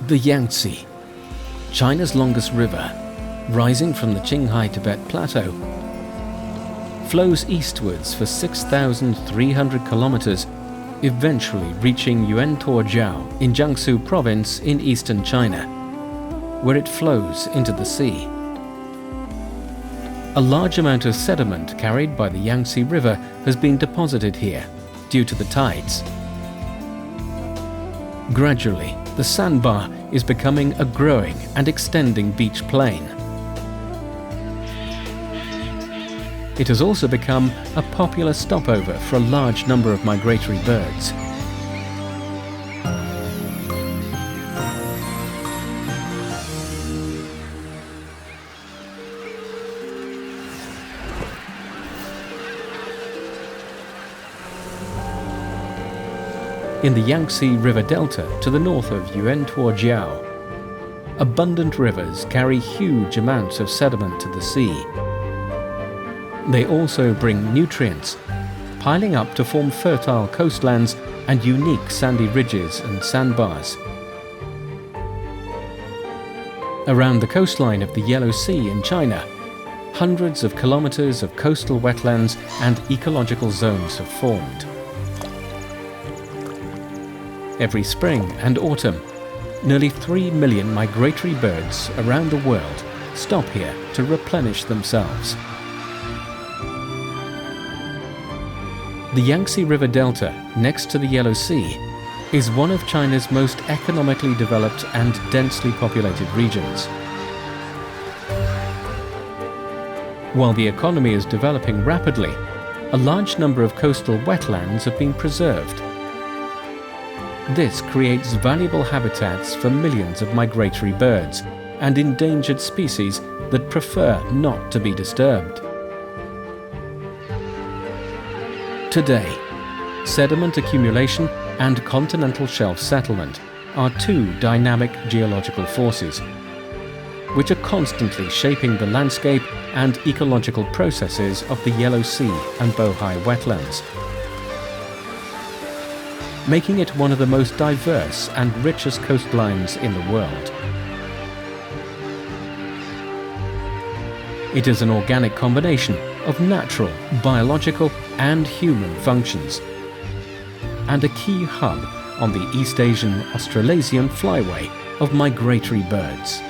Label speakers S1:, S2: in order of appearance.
S1: The Yangtze, China's longest river, rising from the Qinghai-Tibet plateau, flows eastwards for 6,300 kilometers, eventually reaching Yuantuojiao in Jiangsu Province in eastern China, where it flows into the sea. A large amount of sediment carried by the Yangtze River has been deposited here due to the tides. Gradually, the sandbar is becoming a growing and extending beach plain. It has also become a popular stopover for a large number of migratory birds. In the Yangtze River Delta to the north of Yuantuojiao, abundant rivers carry huge amounts of sediment to the sea. They also bring nutrients, piling up to form fertile coastlands and unique sandy ridges and sandbars. Around the coastline of the Yellow Sea in China, hundreds of kilometers of coastal wetlands and ecological zones have formed. Every spring and autumn, nearly 3 million migratory birds around the world stop here to replenish themselves. The Yangtze River Delta, next to the Yellow Sea, is one of China's most economically developed and densely populated regions. While the economy is developing rapidly, a large number of coastal wetlands have been preserved. This creates valuable habitats for millions of migratory birds and endangered species that prefer not to be disturbed. Today, sediment accumulation and continental shelf settlement are two dynamic geological forces, which are constantly shaping the landscape and ecological processes of the Yellow Sea and Bohai wetlands, making it one of the most diverse and richest coastlines in the world. It is an organic combination of natural, biological and human functions, and a key hub on the East Asian Australasian flyway of migratory birds.